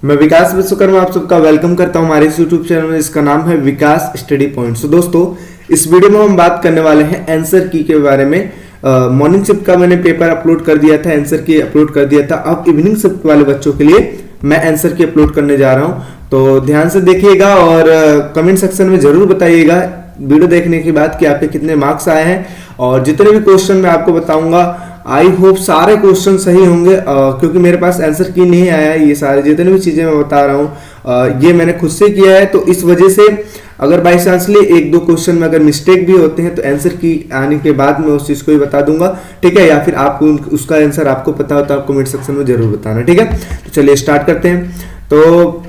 मैं विकास विश्वकर्मा आप सबका वेलकम करता हूं हमारे इस यूट्यूब चैनल में, इसका नाम है विकास स्टडी पॉइंट। तो दोस्तों, इस वीडियो में हम बात करने वाले हैं आंसर की के बारे में। मॉर्निंग शिफ्ट का मैंने पेपर अपलोड कर दिया था, आंसर की अपलोड कर दिया था। अब इवनिंग शिफ्ट वाले बच्चों के लिए मैं आंसर की अपलोड करने जा रहा हूं, तो ध्यान से देखिएगा और कमेंट सेक्शन में जरूर बताइएगा वीडियो देखने के बाद कि आपके कितने मार्क्स आए हैं। और जितने भी क्वेश्चन मैं आपको बताऊंगा, आई होप सारे क्वेश्चन सही होंगे, क्योंकि मेरे पास आंसर की नहीं आया है। ये सारे जितने भी चीजें मैं बता रहा हूँ ये मैंने खुद से किया है, तो इस वजह से अगर बाई चांसली एक दो क्वेश्चन में अगर मिस्टेक भी होते हैं तो आंसर की आने के बाद मैं उस चीज को ही बता दूंगा, ठीक है। या फिर आपको उसका आंसर आपको पता हो तो आप कमेंट सेक्शन में जरूर बताना, ठीक है। तो चलिए स्टार्ट करते हैं। तो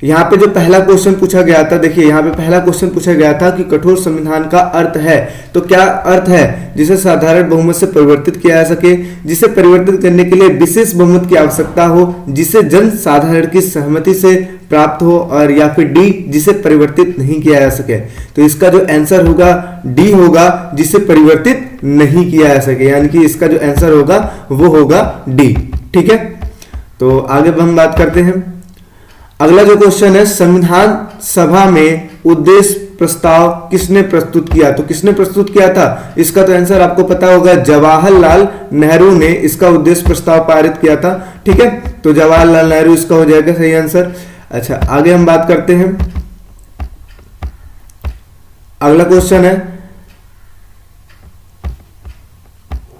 यहाँ पे जो पहला क्वेश्चन पूछा गया था, देखिए यहाँ पे पहला क्वेश्चन पूछा गया था कि कठोर संविधान का अर्थ है। तो क्या अर्थ है? जिसे साधारण बहुमत से परिवर्तित किया जा सके, जिसे परिवर्तित करने के लिए विशेष बहुमत की आवश्यकता हो, जिसे जन साधारण की सहमति से प्राप्त हो, और या फिर डी, जिसे परिवर्तित नहीं किया जा सके। तो इसका जो आंसर होगा डी होगा, जिसे परिवर्तित नहीं किया जा सके, यानी कि इसका जो आंसर होगा वो होगा डी, ठीक है। तो आगे हम बात करते हैं। अगला जो क्वेश्चन है, संविधान सभा में उद्देश्य प्रस्ताव किसने प्रस्तुत किया? तो किसने प्रस्तुत किया था? इसका तो आंसर आपको पता होगा, जवाहरलाल नेहरू ने इसका उद्देश्य प्रस्ताव पारित किया था, ठीक है। तो जवाहरलाल नेहरू इसका हो जाएगा सही आंसर। अच्छा, आगे हम बात करते हैं। अगला क्वेश्चन है,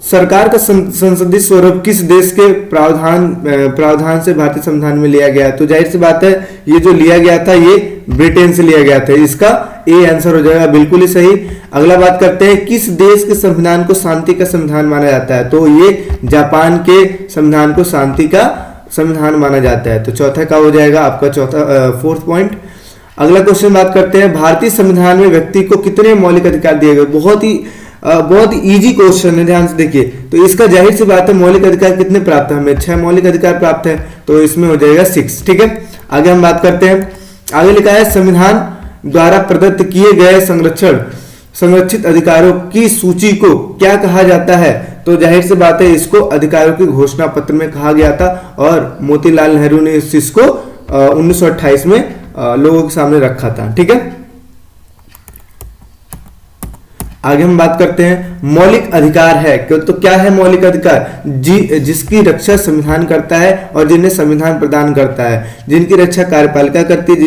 सरकार का संसदीय स्वरूप किस देश के प्रावधान से भारतीय संविधान में लिया गया है? तो जाहिर सी बात है, ये जो लिया गया था ये ब्रिटेन से लिया गया था, इसका ए आंसर हो जाएगा, बिल्कुल ही सही। अगला बात करते हैं, किस देश के संविधान को शांति का संविधान माना जाता है? तो ये जापान के संविधान को शांति का संविधान माना जाता है। तो चौथा का हो जाएगा आपका फोर्थ पॉइंट। अगला क्वेश्चन बात करते हैं, भारतीय संविधान में व्यक्ति को कितने मौलिक अधिकार दिए गए? बहुत ही इजी क्वेश्चन है, ध्यान से देखिए। तो इसका जाहिर सी बात है, मौलिक अधिकार कितने प्राप्त है? हमें 6 मौलिक अधिकार प्राप्त है, तो इसमें हो जाएगा 6, ठीक है। आगे हम बात करते हैं। आगे लिखा है, संविधान द्वारा प्रदत्त किए गए संरक्षित अधिकारों की सूची को क्या कहा जाता है? तो जाहिर सी बात है, इसको अधिकारों की घोषणा पत्र में कहा गया था, और मोतीलाल नेहरू ने इस चीज को 1928 में लोगों के सामने रखा था, ठीक है। आगे हम बात करते हैं, मौलिक अधिकार है। तो क्या है मौलिक अधिकार? जिसकी रक्षा संविधान करता है और जिन्हें संविधान प्रदान करता है, जिनकी रक्षा कार्यपालिका करती है,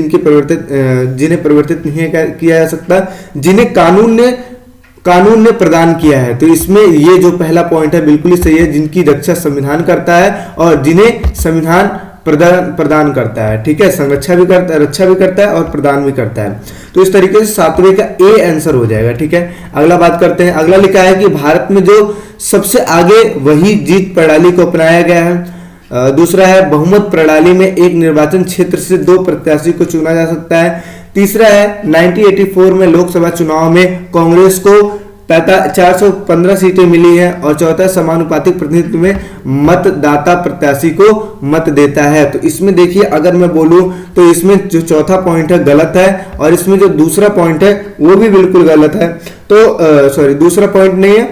जिन्हें परिवर्तित नहीं किया जा सकता, जिन्हें कानून ने प्रदान किया है। तो इसमें ये जो पहला पॉइंट है बिल्कुल ही सही है, जिनकी रक्षा संविधान करता है और जिन्हें संविधान प्रदान करता है, ठीक है। संरक्षा भी करता है, रक्षा भी करता है और प्रदान भी करता है। तो इस तरीके से सातवें का ए आंसर हो जाएगा, ठीक है। अगला बात करते हैं। अगला लिखा है कि भारत में जो सबसे आगे वही जीत प्रणाली को अपनाया गया है। दूसरा है, बहुमत प्रणाली में एक निर्वाचन क्षेत्र से 2 प्रत्याशी को चुना जा सकता है। तीसरा है, 1984 में लोकसभा चुनाव में कांग्रेस को 415 सीटें मिली है। और चौथा, समानुपातिक प्रतिनिधित्व में मतदाता प्रत्याशी को मत देता है। तो इसमें देखिए, अगर मैं बोलूं तो इसमें जो चौथा पॉइंट है गलत है, और इसमें जो दूसरा पॉइंट है वो भी बिल्कुल गलत है। तो सॉरी, दूसरा पॉइंट नहीं है,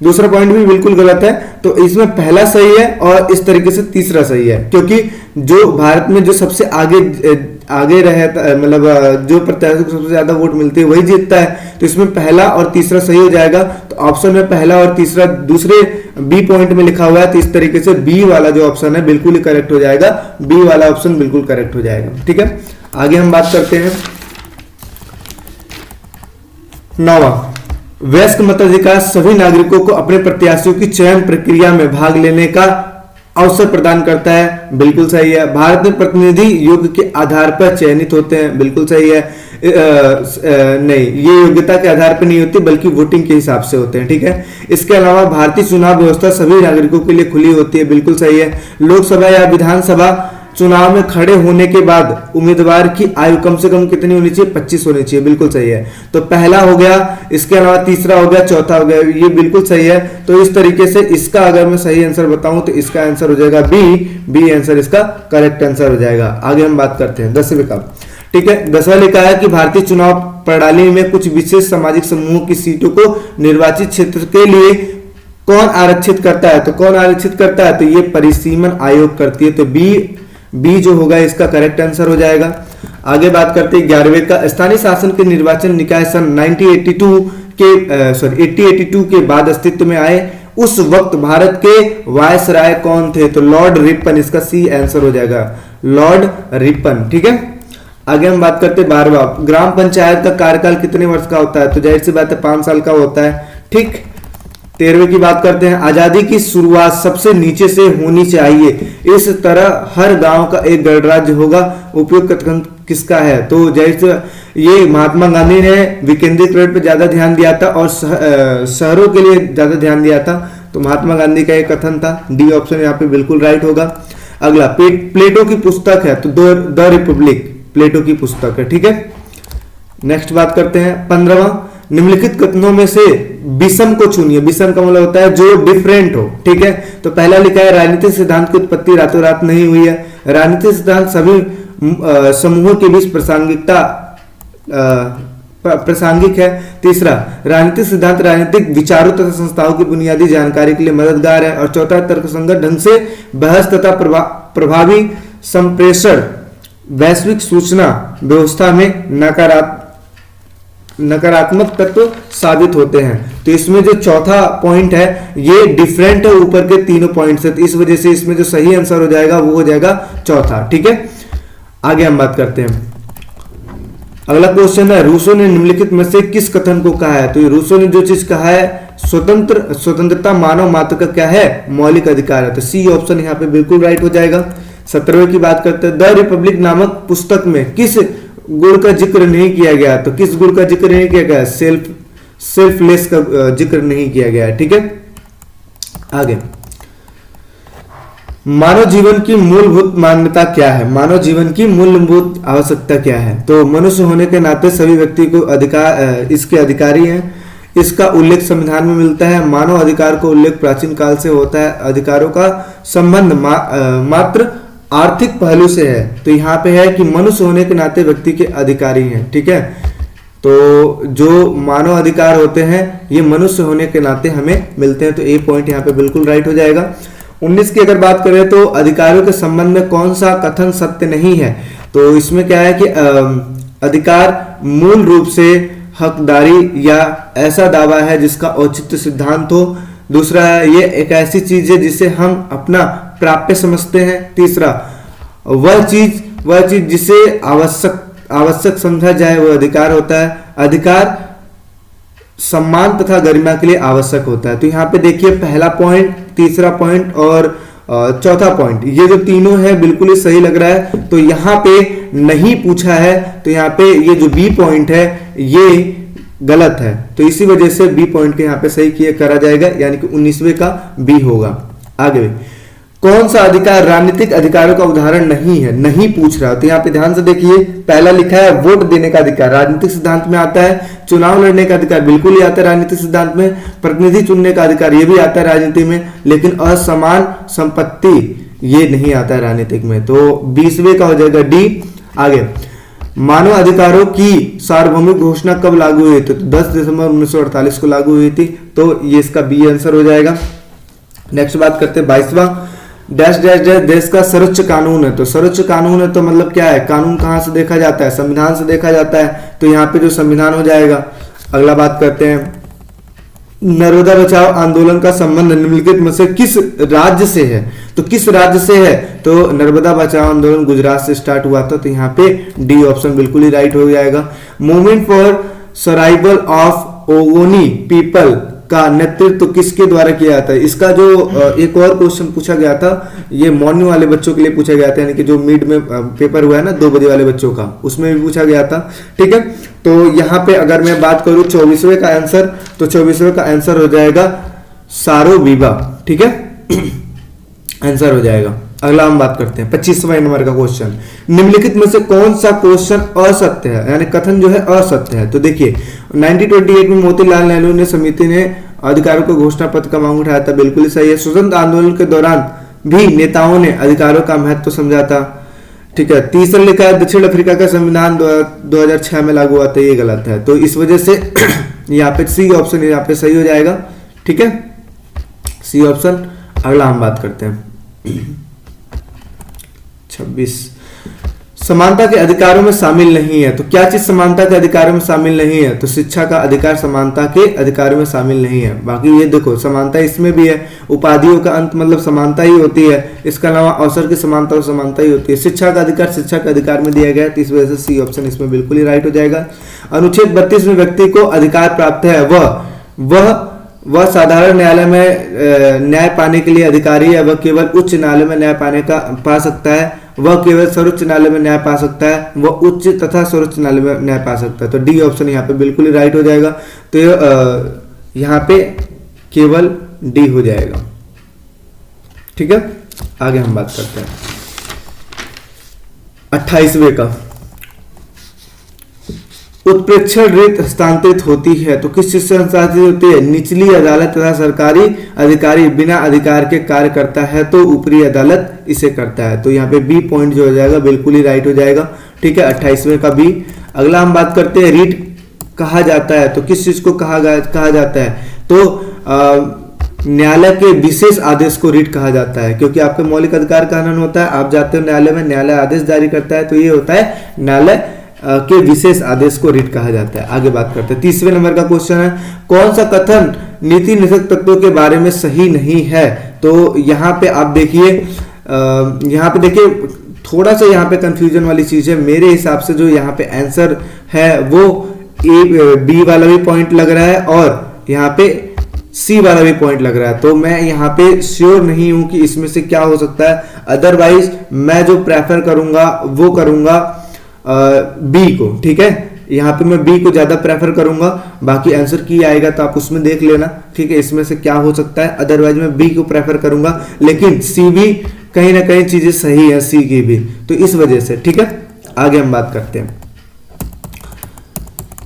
दूसरा पॉइंट भी बिल्कुल गलत है। तो इसमें पहला सही है और इस तरीके से तीसरा सही है, क्योंकि जो भारत में जो सबसे आगे रहता है, मतलब जो प्रत्याशी को सबसे ज्यादा वोट मिलती है वही जीतता है। तो इसमें पहला और तीसरा सही हो जाएगा। तो ऑप्शन में पहला और तीसरा दूसरे बी पॉइंट में लिखा हुआ है, तो इस तरीके से बी वाला जो ऑप्शन है बिल्कुल ही करेक्ट हो जाएगा, बी वाला ऑप्शन बिल्कुल करेक्ट हो जाएगा, ठीक है। आगे हम बात करते हैं। 9वां, वयस्क मताधिकार सभी नागरिकों को अपने प्रत्याशियों की चयन प्रक्रिया में भाग लेने का अवसर प्रदान करता है, बिल्कुल सही है। भारत में प्रतिनिधि योग्य के आधार पर चयनित होते हैं, बिल्कुल सही है। नहीं, ये योग्यता के आधार पर नहीं होती, बल्कि वोटिंग के हिसाब से होते हैं, ठीक है। इसके अलावा भारतीय चुनाव व्यवस्था सभी नागरिकों के लिए खुली होती है, बिल्कुल सही है। लोकसभा या विधानसभा चुनाव में खड़े होने के बाद उम्मीदवार की आयु कम से कम कितनी होनी चाहिए? 25 होनी चाहिए, बिल्कुल सही है। तो पहला हो गया, इसके अलावा तीसरा हो गया, चौथा हो गया, ये बिल्कुल सही है। तो इस तरीके से इसका अगर मैं सही आंसर बताऊं तो इसका आंसर हो जाएगा बी आंसर इसका करेक्ट आंसर हो जाएगा। आगे हम बात करते हैं 10वें का, ठीक है। 10वां लिखा है कि भारतीय चुनाव प्रणाली में कुछ विशेष सामाजिक समूहों की सीटों को निर्वाचित क्षेत्र के लिए कौन आरक्षित करता है? तो कौन आरक्षित करता है? तो ये परिसीमन आयोग करती है। तो बी जो होगा इसका करेक्ट आंसर हो जाएगा। आगे बात करते हैं 11वें का, स्थानीय शासन के निर्वाचन निकाय सन 1882 के बाद अस्तित्व में आए। उस वक्त भारत के वायसराय कौन थे? तो लॉर्ड रिपन, इसका सी आंसर हो जाएगा, लॉर्ड रिपन। ठीक है, आगे हम बात करते हैं 12वां, ग्राम पंचायत का कार्यकाल कितने वर्ष का होता है? तो जाहिर सी बात है 5 साल का होता है। ठीक, 13वें की बात करते हैं, आजादी की शुरुआत सबसे नीचे से होनी चाहिए, इस तरह हर गांव का एक गणराज्य होगा, उपयुक्त कथन किसका है? तो जाहिर से ये महात्मा गांधी ने विकेंद्रीकरण पे ज्यादा ध्यान दिया था और शहरों के लिए ज्यादा ध्यान दिया था, तो महात्मा गांधी का एक कथन था। डी ऑप्शन यहाँ पे बिल्कुल राइट होगा। अगला प्लेटो की पुस्तक है, तो द रिपब्लिक प्लेटो की पुस्तक है। ठीक है, नेक्स्ट बात करते हैं 15वां, निम्नलिखित कथनों में से विषम को चुनिए। विषम का मतलब होता है जो डिफरेंट हो। ठीक है, तो पहला लिखा है राजनीतिक सिद्धांत की उत्पत्ति रातों रात नहीं हुई है। राजनीतिक सिद्धांत सभी समूहों के बीच प्रासंगिक है। तीसरा, राजनीतिक सिद्धांत राजनीतिक विचारों तथा संस्थाओं की बुनियादी जानकारी के लिए मददगार है। और चौथा, तर्कसंगत ढंग से बहस तथा प्रभावी संप्रेषण वैश्विक सूचना व्यवस्था में नकारात्मक तत्व साबित होते हैं। तो इसमें जो चौथा पॉइंट है ये डिफरेंट है ऊपर के तीनों पॉइंट से, तो इस वजह से इसमें जो सही आंसर हो जाएगा वो हो जाएगा चौथा। ठीक है, आगे हम बात करते हैं। अगला क्वेश्चन है, रूसो ने निम्नलिखित में से किस कथन को कहा है? तो ये रूसो ने जो चीज कहा है, स्वतंत्रता मानव मात्र का क्या है? मौलिक अधिकार है। तो सी ऑप्शन यहाँ पे बिल्कुल राइट हो जाएगा। 17वें की बात करते हैं, द रिपब्लिक नामक पुस्तक में किस गुण का जिक्र नहीं किया गया? तो किस गुण का जिक्र नहीं किया गया? सेल्फलेस का जिक्र नहीं किया गया है। ठीक है, आगे, मानव जीवन की मूलभूत मान्यता क्या है? मानव जीवन की मूलभूत आवश्यकता क्या है? तो मनुष्य होने के नाते सभी व्यक्ति को अधिकार, इसके अधिकारी हैं। इसका उल्लेख संविधान में मिलता है। मानव अधिकार का उल्लेख प्राचीन काल से होता है। अधिकारों का संबंध मात्र आर्थिक पहलू से है। तो यहाँ पे है कि मनुष्य होने के नाते व्यक्ति के अधिकारी हैं। ठीक है, तो जो मानव अधिकार होते हैं ये मनुष्य होने के नाते हमें मिलते हैं। तो ए पॉइंट यहाँ पे बिल्कुल राइट हो जाएगा। 19 की अगर बात करें तो अधिकारों के संबंध में कौन सा कथन सत्य नहीं है? तो इसमें क्या है कि अधिकार मूल रूप से हकदारी या ऐसा दावा है जिसका औचित्य सिद्धांत हो। दूसरा है ये एक ऐसी चीज है जिसे हम अपना प्राप्य समझते हैं। तीसरा, वह चीज जिसे आवश्यक समझा जाए वह अधिकार होता है। अधिकार सम्मान तथा गरिमा के लिए आवश्यक होता है। तो यहाँ पे देखिए पहला पॉइंट, तीसरा पॉइंट और चौथा पॉइंट, ये जो तीनों है बिल्कुल ही सही लग रहा है। तो यहाँ पे नहीं पूछा है, तो यहाँ पे ये जो बी पॉइंट है ये गलत है। तो इसी वजह से बी पॉइंट के यहाँ पे सही किया करा जाएगा, यानी कि 19वें का बी होगा। आगे, कौन सा अधिकार राजनीतिक अधिकारों का उदाहरण नहीं है? नहीं पूछ रहा। तो यहाँ पे ध्यान से देखिए, पहला लिखा है वोट देने का अधिकार, राजनीतिक सिद्धांत में आता है। चुनाव लड़ने का अधिकार बिल्कुल ही आता है राजनीतिक सिद्धांत में। प्रतिनिधि चुनने का अधिकार ये भी आता है राजनीति में, लेकिन असमान संपत्ति ये नहीं आता है राजनीतिक में। तो 20वें का हो जाएगा डी। आगे, मानव अधिकारों की सार्वभौमिक घोषणा कब लागू हुई थी? तो 10 दिसंबर 1948 को लागू हुई थी। तो ये इसका बी आंसर हो जाएगा। नेक्स्ट बात करते हैं 22वां, डैश डैश डैश देश का सर्वोच्च कानून है। तो सर्वोच्च कानून है तो मतलब क्या है? कानून कहां से देखा जाता है? संविधान से देखा जाता है। तो यहाँ पे जो संविधान हो जाएगा। अगला बात करते हैं, नर्मदा बचाओ आंदोलन का संबंध निम्नलिखित में से किस राज्य से है? तो किस राज्य से है? तो नर्मदा बचाओ आंदोलन गुजरात से स्टार्ट हुआ था। तो यहाँ पे डी ऑप्शन बिल्कुल ही राइट हो जाएगा। Movement for survival of Ogoni people का नेतृत्व किसके द्वारा किया जाता है? इसका जो एक और क्वेश्चन पूछा गया था, ये मॉर्निंग वाले बच्चों के लिए पूछा गया था, यानी कि जो मिड में पेपर हुआ है ना 2 बजे वाले बच्चों का, उसमें भी पूछा गया था। ठीक है, तो यहाँ पे अगर मैं बात करूं 24वें का आंसर, तो 24वें का आंसर हो जाएगा सारोविवा। ठीक है, आंसर हो जाएगा। अगला हम बात करते हैं 25वें नंबर का क्वेश्चन, निम्नलिखित में से कौन सा क्वेश्चन असत्य है, यानी कथन जो है असत्य है? तो देखिए 1928 में मोतीलाल नेहरू ने समिति ने अधिकारों को घोषणा पत्र का मांग उठाया था, बिल्कुल ही सही है। स्वतंत्र आंदोलन के दौरान भी नेताओं ने अधिकारों का महत्व समझा था। ठीक है, तीसरा लिखा है दक्षिण अफ्रीका का संविधान 2006 में लागू हुआ था, ये गलत है। तो इस वजह से यहाँ पे सी ऑप्शन यहाँ पे सही हो जाएगा। ठीक है, सी ऑप्शन। अगला हम बात करते हैं 26, समानता के अधिकारों में शामिल नहीं है। तो क्या चीज समानता के अधिकारों में शामिल नहीं है? तो शिक्षा का अधिकार समानता के अधिकारों में शामिल नहीं है। बाकी ये देखो समानता इसमें भी है, उपाधियों का अंत मतलब समानता ही होती है, इसके अलावा अवसर की समानता और समानता ही होती है। शिक्षा का अधिकार शिक्षा के अधिकार में दिया गया है, तो इस वजह से सी ऑप्शन इसमें बिल्कुल ही राइट हो जाएगा। अनुच्छेद 32 में व्यक्ति को अधिकार प्राप्त है, वह साधारण न्यायालय में न्याय पाने के लिए अधिकारी है, वह केवल उच्च न्यायालय में न्याय पा सकता है, वह केवल सर्वोच्च न्यायालय में न्याय पा सकता है, वह उच्च तथा सर्वोच्च न्यायालय में न्याय पा सकता है। तो डी ऑप्शन यहाँ पे बिल्कुल ही राइट हो जाएगा। तो यहाँ पे केवल डी हो जाएगा। ठीक है, आगे हम बात करते हैं 28वें का, उत्प्रेक्षण रीत हस्तांतरित होती है। तो किस चीज से हस्तांतरित होती है? निचली अदालत तथा सरकारी अधिकारी बिना अधिकार के कार्य करता है तो ऊपरी अदालत इसे करता है। तो यहाँ पे बी पॉइंट जो हो जाएगा बिल्कुल ही राइट हो जाएगा। ठीक है, 28वें का बी। अगला हम बात करते हैं रीट कहा जाता है। तो किस चीज को कहा जाता है? तो न्यायालय के विशेष आदेश को रीट कहा जाता है, क्योंकि आपके मौलिक अधिकार का हनन होता है, आप जाते हो न्यायालय में, न्यायालय आदेश जारी करता है, तो ये होता है न्यायालय के विशेष आदेश को रीट कहा जाता है। आगे बात करते हैं 30वें नंबर का क्वेश्चन है, कौन सा कथन नीति निषेध तत्वों के बारे में सही नहीं है? तो यहाँ पे आप देखिए, थोड़ा सा यहाँ पे कंफ्यूजन वाली चीज है। मेरे हिसाब से जो यहाँ पे आंसर है वो बी वाला भी पॉइंट लग रहा है और यहाँ पे सी वाला भी पॉइंट लग रहा है। तो मैं यहाँ पे श्योर नहीं हूं कि इसमें से क्या हो सकता है। अदरवाइज मैं जो प्रेफर करूंगा वो करूंगा बी को। ठीक है, यहाँ पे मैं बी को ज्यादा प्रेफर करूंगा। बाकी आंसर की आएगा तो आप उसमें देख लेना। ठीक है, इसमें से क्या हो सकता है। अदरवाइज मैं बी को प्रेफर करूंगा, लेकिन सी भी कहीं ना कहीं चीजें सही है, सी की भी, तो इस वजह से। ठीक है, आगे हम बात करते हैं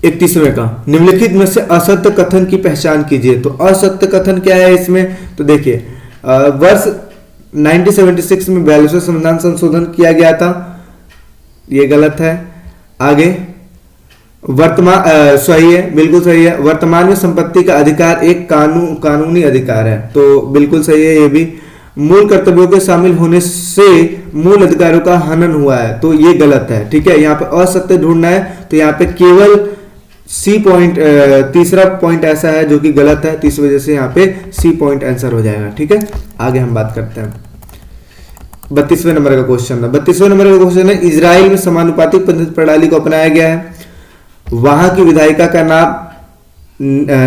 31वें का, निम्नलिखित में से असत्य कथन की पहचान कीजिए। तो असत्य कथन क्या है इसमें? तो देखिए, वर्ष 1976 में 42वें संविधान संशोधन किया गया था, ये गलत है। आगे सही है, बिल्कुल सही है। वर्तमान में संपत्ति का अधिकार एक कानूनी अधिकार है, तो बिल्कुल सही है ये भी। मूल कर्तव्यों के शामिल होने से मूल अधिकारों का हनन हुआ है, तो ये गलत है। ठीक है, यहाँ पे असत्य ढूंढना है, तो यहाँ पे केवल सी पॉइंट, तीसरा पॉइंट ऐसा है जो कि गलत है, तो इस वजह से यहाँ पे सी पॉइंट आंसर हो जाएगा। ठीक है, आगे हम बात करते हैं 32वें नंबर का क्वेश्चन है। 32वें नंबर का क्वेश्चन है, इजराइल में समानुपातिक पद्धति प्रणाली को अपनाया गया है, वहां की विधायिका का नाम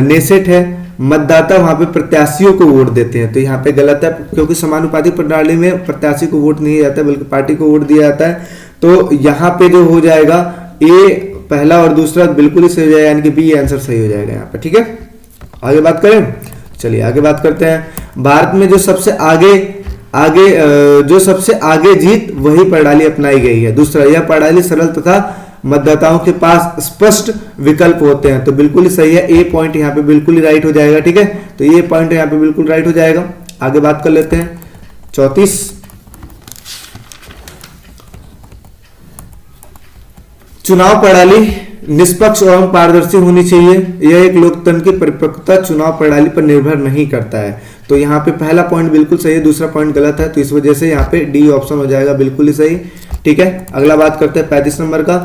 नेसेट है, मतदाता वहां पे प्रत्याशियों को वोट देते हैं। तो यहाँ पे गलत है, क्योंकि समानुपातिक प्रणाली में प्रत्याशी को वोट नहीं जाता बल्कि पार्टी को वोट दिया जाता है। तो यहाँ पे जो हो जाएगा ए पहला और दूसरा बिल्कुल ही सही हो जाएगा, यानी कि बी आंसर सही हो जाएगा यहाँ पे। ठीक है, आगे बात करें, चलिए आगे बात करते हैं। भारत में जो सबसे आगे जीत वही प्रणाली अपनाई गई है। दूसरा, यह प्रणाली सरल तथा मतदाताओं के पास स्पष्ट विकल्प होते हैं, तो बिल्कुल ही सही है। ए पॉइंट यहाँ पे बिल्कुल ही राइट हो जाएगा। ठीक है, तो ये पॉइंट यहाँ पे बिल्कुल राइट हो जाएगा। आगे बात कर लेते हैं 34, चुनाव प्रणाली निष्पक्ष एवं पारदर्शी होनी चाहिए, यह एक लोकतंत्र की परिपक्वता चुनाव प्रणाली पर निर्भर नहीं करता है। तो यहाँ पे पहला पॉइंट बिल्कुल सही है, दूसरा पॉइंट गलत है, तो इस वजह से यहाँ पे डी ऑप्शन हो जाएगा बिल्कुल ही सही। ठीक है, अगला बात करते हैं 35 नंबर का।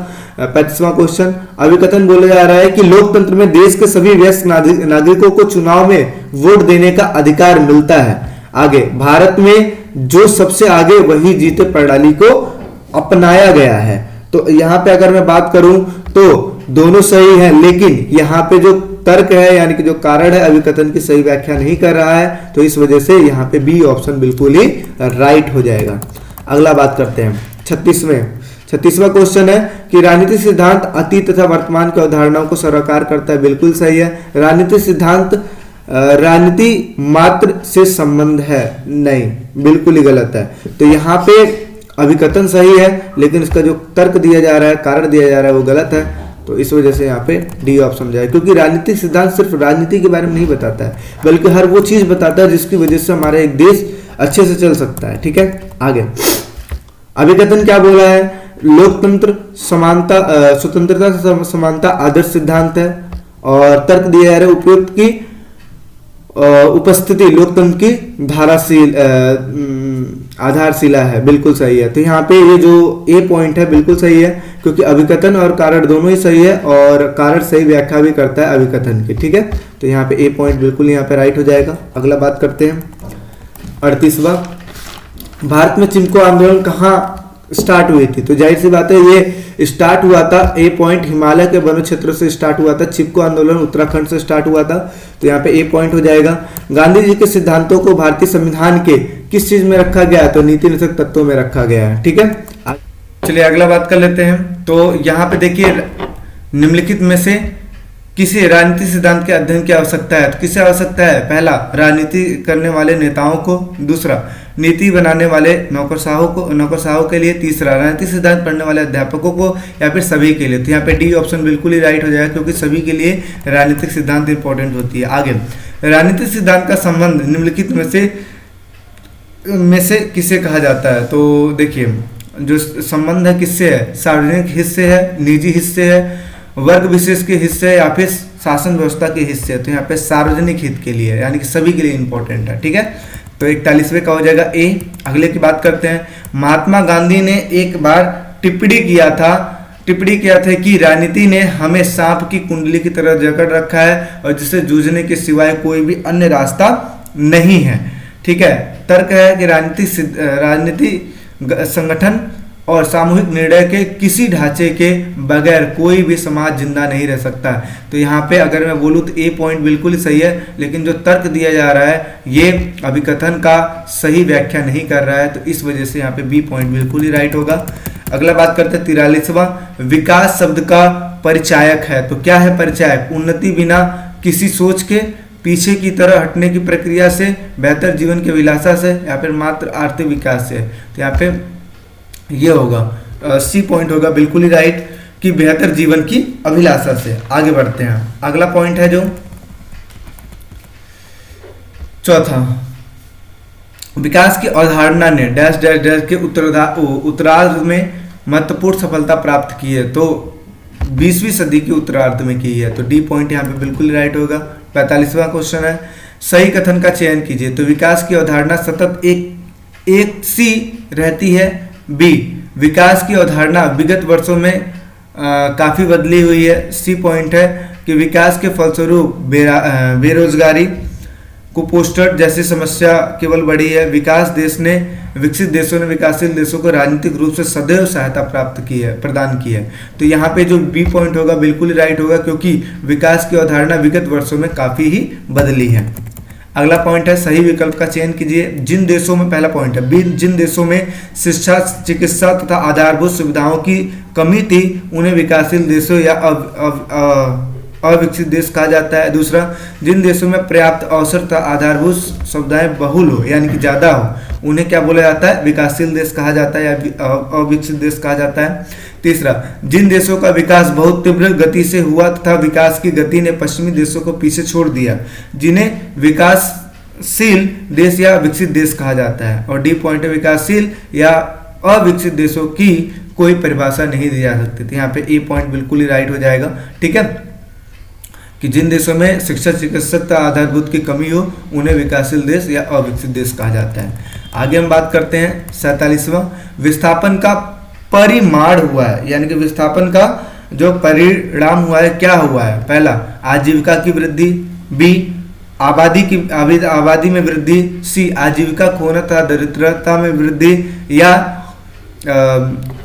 35वां क्वेश्चन, अभिकथन बोला जा रहा है कि लोकतंत्र में देश के सभी वयस्क नागरिकों को चुनाव में वोट देने का अधिकार मिलता है। आगे, भारत में जो सबसे आगे वही जीते प्रणाली को अपनाया गया है। तो यहाँ पे अगर मैं बात करूं तो दोनों सही है, लेकिन यहाँ पे जो तर्क है यानी कि जो कारण है अभिकथन की सही व्याख्या नहीं कर रहा है, तो इस वजह से यहाँ पे बी ऑप्शन बिल्कुल ही राइट हो जाएगा। अगला बात करते हैं 36वां क्वेश्चन है कि राजनीतिक सिद्धांत अतीत तथा वर्तमान की अवधारणाओं को साकार करता है। बिल्कुल सही है। राजनीतिक सिद्धांत राजनीति मात्र से संबंध है, नहीं, बिल्कुल ही गलत है। तो यहाँ पे अभिकथन सही है, लेकिन इसका जो तर्क दिया जा रहा है, कारण दिया जा रहा है, वो गलत है। तो इस वजह से यहाँ पे डी ऑप्शन जाए, क्योंकि राजनीतिक सिद्धांत सिर्फ राजनीति के बारे में नहीं बताता है, बल्कि हर वो चीज बताता है जिसकी वजह से हमारा एक देश अच्छे से चल सकता है। ठीक है, आगे अभिकथन क्या बोला है? लोकतंत्र समानता, स्वतंत्रता समानता आदर्श सिद्धांत है, और तर्क दिया जा रहा है उपस्थिति लोकतंत्र की आधारशिला है, बिल्कुल सही है। तो यहाँ पे ये जो ए पॉइंट है बिल्कुल सही है, क्योंकि अभिकथन और कारण दोनों ही सही है और कारण सही व्याख्या भी करता है अभिकथन की, ठीक है। तो यहाँ पे ए पॉइंट बिल्कुल यहाँ पे राइट हो जाएगा। अगला बात करते हैं 38वां, भारत में चिपको आंदोलन कहाँ स्टार्ट हुई थी? तो जाहिर सी बात है ये स्टार्ट हुआ था, ए पॉइंट हिमालय के वनों क्षेत्रों से स्टार्ट हुआ था। चिपको आंदोलन उत्तराखंड से स्टार्ट हुआ था, तो यहाँ पे ए पॉइंट हो जाएगा। गांधी जी के सिद्धांतों को भारतीय संविधान के किस चीज में रखा गया है? तो नीति निषेध तत्वों में रखा गया है, ठीक है। चलिए अगला बात कर लेते हैं। तो यहाँ पे देखिए निम्नलिखित में से किसी राजनीति सिद्धांत के अध्ययन की आवश्यकता है? तो किसे आवश्यकता है? पहला, राजनीति करने वाले नेताओं को। दूसरा, नीति बनाने वाले नौकरशाहों के लिए। तीसरा, राजनीतिक सिद्धांत पढ़ने वाले अध्यापकों को, या फिर सभी के लिए। तो यहाँ पे डी ऑप्शन बिल्कुल ही राइट हो जाएगा, क्योंकि सभी के लिए राजनीतिक सिद्धांत इंपॉर्टेंट होती है। आगे, राजनीतिक सिद्धांत का संबंध निम्नलिखित में से किसे कहा जाता है? तो देखिए जो संबंध है किससे है? सार्वजनिक हित से है, निजी हित से है, वर्ग विशेष के हिस्से, या फिर शासन व्यवस्था के हिस्से। तो यहाँ पे सार्वजनिक हित के लिए, यानी कि सभी के लिए इंपॉर्टेंट है, ठीक है। तो 41वें का हो जाएगा ए। अगले की बात करते हैं। महात्मा गांधी ने एक बार टिप्पणी किया था कि राजनीति ने हमें सांप की कुंडली की तरह जकड़ रखा है और जिसे जूझने के सिवाय कोई भी अन्य रास्ता नहीं है, ठीक है। तर्क है कि राजनीति संगठन और सामूहिक निर्णय के किसी ढांचे के बगैर कोई भी समाज जिंदा नहीं रह सकता। तो यहाँ पे अगर मैं बोलूँ तो ए पॉइंट बिल्कुल ही सही है, लेकिन जो तर्क दिया जा रहा है ये अभिकथन का सही व्याख्या नहीं कर रहा है, तो इस वजह से यहाँ पे बी पॉइंट बिल्कुल ही राइट होगा। अगला बात करते हैं 43वां, विकास शब्द का परिचायक है। तो क्या है परिचायक? उन्नति बिना किसी सोच के, पीछे की तरह हटने की प्रक्रिया से, बेहतर जीवन की अभिलाषा से, या फिर मात्र आर्थिक विकास से। तो यहाँ पे ये होगा सी पॉइंट होगा बिल्कुल ही राइट, कि बेहतर जीवन की अभिलाषा से। आगे बढ़ते हैं। अगला पॉइंट है जो चौथा, विकास की अवधारणा ने डैश डैश डैश के उत्तरार्ध में महत्वपूर्ण सफलता प्राप्त की है। तो 20वीं सदी के उत्तरार्ध में की है, तो डी पॉइंट यहाँ पे बिल्कुल ही राइट होगा। 45वां क्वेश्चन है, सही कथन का चयन कीजिए। तो विकास की अवधारणा सतत एक सी रहती है। बी, विकास की अवधारणा विगत वर्षों में काफी बदली हुई है। सी पॉइंट है कि विकास के फलस्वरूप बेरोजगारी, कुपोषण जैसी समस्या केवल बढ़ी है। विकसित देशों ने विकासशील देशों को राजनीतिक रूप से सदैव सहायता प्रदान की है। तो यहाँ पे जो बी पॉइंट होगा बिल्कुल ही राइट होगा, क्योंकि विकास की अवधारणा विगत वर्षों में काफी ही बदली है। अगला पॉइंट है, सही विकल्प का चयन कीजिए। जिन देशों में, पहला पॉइंट है, जिन देशों में शिक्षा, चिकित्सा तथा आधारभूत सुविधाओं की कमी थी उन्हें विकासशील देशों या अविकसित देश कहा जाता है। दूसरा, जिन देशों में पर्याप्त अवसर तथा आधारभूत सुविधाएं बहुल हो, यानी कि ज्यादा हो, उन्हें क्या बोला जाता है? विकासशील देश कहा जाता है या अविकसित देश कहा जाता है। तीसरा, जिन देशों का विकास बहुत तीव्र गति से हुआ तथा विकास की गति ने पश्चिमी देशों को पीछे छोड़ दिया, जिन्हें विकासशील देश या विकसित देश कहा जाता है। और डी पॉइंट है, विकासशील या अविकसित देशों की कोई परिभाषा नहीं दी जा सकती। तो यहाँ पे ए पॉइंट बिल्कुल ही राइट हो जाएगा, ठीक है, कि जिन देशों में शिक्षा, चिकित्सा तथा आधारभूत की कमी हो उन्हें विकासशील देश या अविकसित देश कहा जाता है। आगे हम बात करते हैं 47वां, विस्थापन का परिमाण हुआ है, यानी कि विस्थापन का जो परिणाम हुआ है क्या हुआ है? पहला, आजीविका की वृद्धि। बी, आबादी में वृद्धि। सी, आजीविका खोना तथा दरिद्रता में वृद्धि, या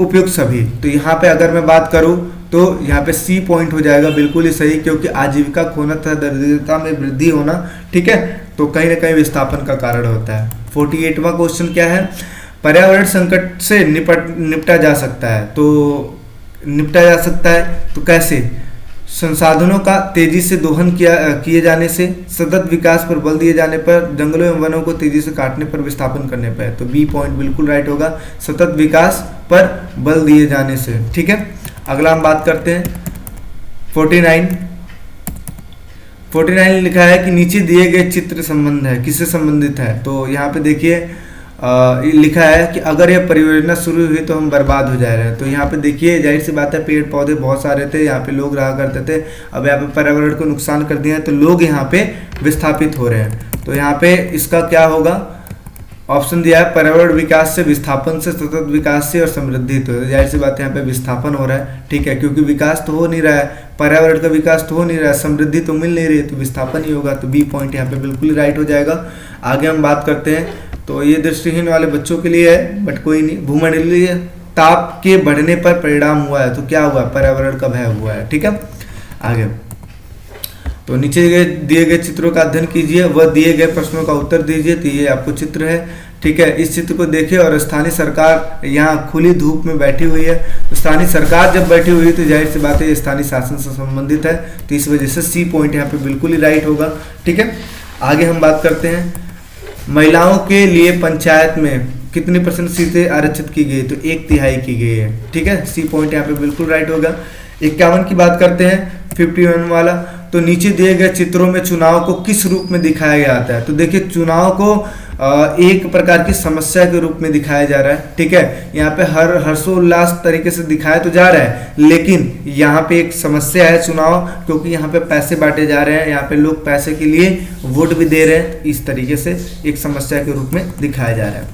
उपयुक्त सभी। तो यहाँ पे अगर मैं बात करूँ तो यहाँ पे सी पॉइंट हो जाएगा बिल्कुल ही सही, क्योंकि आजीविका खोना तथा दरिद्रता में वृद्धि होना, ठीक है, तो कहीं ना कहीं विस्थापन का कारण होता है। 48वां क्वेश्चन क्या है? पर्यावरण संकट से निपटा जा सकता है। तो निपटा जा सकता है तो कैसे? संसाधनों का तेजी से दोहन किए जाने से, सतत विकास पर बल दिए जाने पर, जंगलों एवं वनों को तेजी से काटने पर, विस्थापन करने पर। तो बी पॉइंट बिल्कुल राइट होगा, सतत विकास पर बल दिए जाने से, ठीक है। अगला हम बात करते हैं 49 लिखा है कि नीचे दिए गए चित्र संबंध है, किससे संबंधित है? तो यहाँ पे देखिए लिखा है कि अगर यह परियोजना शुरू हुई तो हम बर्बाद हो जा रहे हैं। तो यहाँ पे देखिए जाहिर सी बात है, पेड़ पौधे बहुत सारे थे, यहाँ पे लोग रहा करते थे, अब यहाँ पे पर्यावरण को नुकसान कर दिया है तो लोग यहाँ पे विस्थापित हो रहे हैं। तो यहाँ पे इसका क्या होगा, ऑप्शन दिया है पर्यावरण विकास से, विस्थापन से, सतत विकास से और समृद्धि। तो जाहिर सी बात है यहाँ पे विस्थापन हो रहा है, ठीक है, क्योंकि विकास तो हो नहीं रहा है, पर्यावरण का विकास तो हो नहीं रहा है, समृद्धि तो मिल नहीं रही है, तो विस्थापन ही होगा। तो बी पॉइंट यहाँ पे बिल्कुल राइट हो जाएगा। आगे हम बात करते हैं, तो ये दृष्टिहीन वाले बच्चों के लिए है, बट कोई नहीं। भूमंडलीय ताप के बढ़ने पर परिणाम हुआ है, तो क्या हुआ, पर्यावरण का भय हुआ है, ठीक है। आगे तो नीचे दिए गए चित्रों का अध्ययन कीजिए, वह दिए गए प्रश्नों का उत्तर दीजिए। तो ये आपको चित्र है, ठीक है, इस चित्र को देखिए और स्थानीय सरकार यहाँ खुली धूप में बैठी हुई है। तो स्थानीय सरकार जब बैठी हुई है तो जाहिर सी बात है ये स्थानीय शासन से संबंधित है, तो इस वजह से सी पॉइंट यहाँ पे बिल्कुल ही राइट होगा, ठीक है। आगे हम बात करते हैं, महिलाओं के लिए पंचायत में कितनी % सीटें आरक्षित की गई, तो 1/3 की गई है, ठीक है, सी पॉइंट यहाँ पे बिल्कुल राइट होगा। 51 की बात करते हैं, 51 वाला, तो नीचे दिए गए चित्रों में चुनाव को किस रूप में दिखाया गया था। तो देखिए चुनाव को एक प्रकार की समस्या के रूप में दिखाया जा रहा है, ठीक है, यहाँ पे हर्षोल्लास तरीके से दिखाया तो जा रहा है, लेकिन यहाँ पे एक समस्या है चुनाव, क्योंकि यहाँ पे पैसे बांटे जा रहे हैं, यहाँ पे लोग पैसे के लिए वोट भी दे रहे हैं, इस तरीके से एक समस्या के रूप में दिखाया जा रहा है,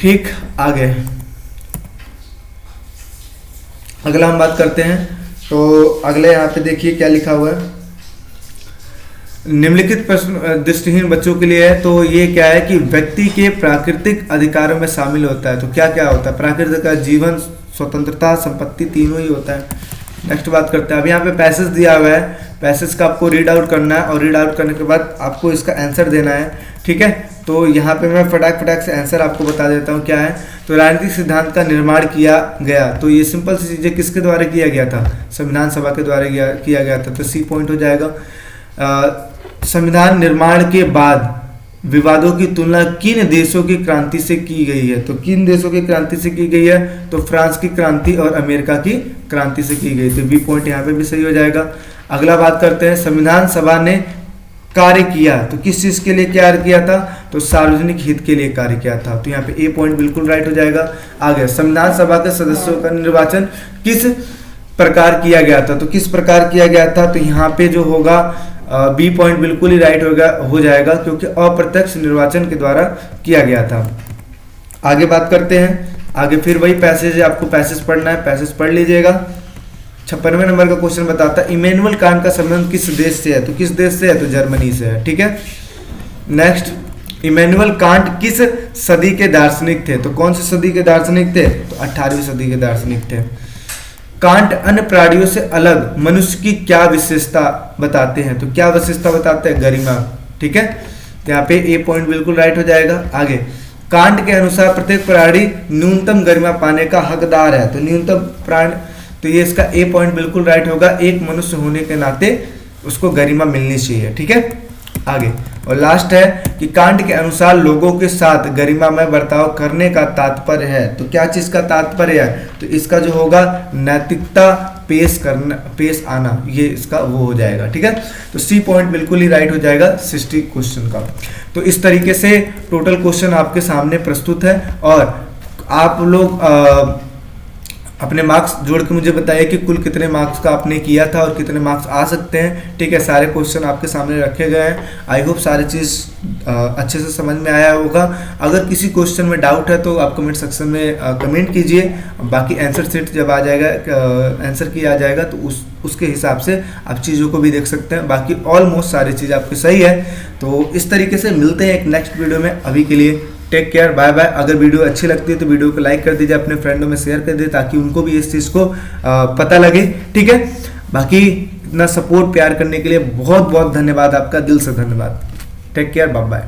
ठीक। आगे अगला हम बात करते हैं, तो अगले यहाँ पे देखिए क्या लिखा हुआ है, निम्नलिखित प्रश्न दृष्टिहीन बच्चों के लिए है। तो ये क्या है कि व्यक्ति के प्राकृतिक अधिकारों में शामिल होता है। तो क्या क्या होता है, प्राकृतिक का जीवन, स्वतंत्रता, संपत्ति, तीनों ही होता है। नेक्स्ट बात करते हैं, अब यहाँ पे पैसेज दिया हुआ है, पैसेज का आपको रीड आउट करना है और रीड आउट करने के बाद आपको इसका आंसर देना है, ठीक है। तो यहाँ पे मैं फटाक से आंसर आपको बता देता हूँ क्या है। तो राजनीतिक सिद्धांत का निर्माण किया गया, तो ये सिंपल सी चीज़ें किसके द्वारा किया गया था, संविधान सभा के द्वारा किया गया था, तो सी पॉइंट हो जाएगा। संविधान निर्माण के बाद विवादों की तुलना किन देशों की क्रांति से की गई है, तो किन देशों की क्रांति से की गई है, तो फ्रांस की क्रांति और अमेरिका की क्रांति से की गई, तो बी पॉइंट यहाँ पे भी सही हो जाएगा। अगला बात करते हैं, संविधान सभा ने कार्य किया, तो किस चीज के लिए कार्य किया था, तो सार्वजनिक हित के लिए कार्य किया था, तो यहाँ पे ए पॉइंट बिल्कुल राइट हो जाएगा। आगे संविधान सभा के सदस्यों का निर्वाचन किस प्रकार किया गया था, तो किस प्रकार किया गया था, तो यहाँ पे जो होगा बी पॉइंट बिल्कुल ही राइट हो जाएगा, क्योंकि अप्रत्यक्ष निर्वाचन के द्वारा किया गया था। आगे बात करते हैं, आगे फिर वही पैसेज है, आपको पैसेज पढ़ना है, पैसेज पढ़ लीजिएगा। 56वें नंबर का क्वेश्चन बताता है इमैनुअल कांट का संबंध किस देश से है, तो किस देश से है, तो जर्मनी से है, ठीक है। नेक्स्ट, इमैनुअल कांट किस सदी के दार्शनिक थे, तो कौन सी सदी के दार्शनिक थे, तो 18वीं सदी के दार्शनिक थे। कांट अन्य प्राणियों से अलग मनुष्य की क्या विशेषता बताते हैं, तो क्या विशेषता बताते हैं, गरिमा, ठीक है, तो यहाँ पे ए पॉइंट बिल्कुल राइट हो जाएगा। आगे कांट के अनुसार प्रत्येक प्राणी न्यूनतम गरिमा पाने का हकदार है, तो न्यूनतम प्राणी, तो ये इसका ए पॉइंट बिल्कुल राइट होगा, एक मनुष्य होने के नाते उसको गरिमा मिलनी चाहिए, ठीक है। आगे और लास्ट है कि कांट के अनुसार लोगों के साथ गरिमामय बर्ताव करने का तात्पर्य है, तो क्या चीज का तात्पर्य है, तो इसका जो होगा नैतिकता पेश आना, ये इसका वो हो जाएगा, ठीक है। तो सी पॉइंट बिल्कुल ही राइट हो जाएगा 60 क्वेश्चन का। तो इस तरीके से टोटल क्वेश्चन आपके सामने प्रस्तुत है और आप लोग अपने मार्क्स जोड़ के मुझे बताइए कि कुल कितने मार्क्स का आपने किया था और कितने मार्क्स आ सकते हैं, ठीक है। सारे क्वेश्चन आपके सामने रखे गए हैं, आई होप सारी चीज़ अच्छे से समझ में आया होगा। अगर किसी क्वेश्चन में डाउट है तो आप कमेंट सेक्शन में कमेंट कीजिए, बाकी आंसर शीट जब आ जाएगा, आंसर किया आ जाएगा तो उसके हिसाब से आप चीज़ों को भी देख सकते हैं। बाकी ऑलमोस्ट सारी चीज़ आपकी सही है। तो इस तरीके से मिलते हैं एक नेक्स्ट वीडियो में, अभी के लिए टेक केयर, बाय बाय। अगर वीडियो अच्छी लगती है तो वीडियो को लाइक कर दीजिए, अपने फ्रेंडों में शेयर कर दीजिए ताकि उनको भी इस चीज़ को पता लगे, ठीक है। बाकी इतना सपोर्ट प्यार करने के लिए बहुत बहुत धन्यवाद आपका, दिल से धन्यवाद। Take care, bye bye.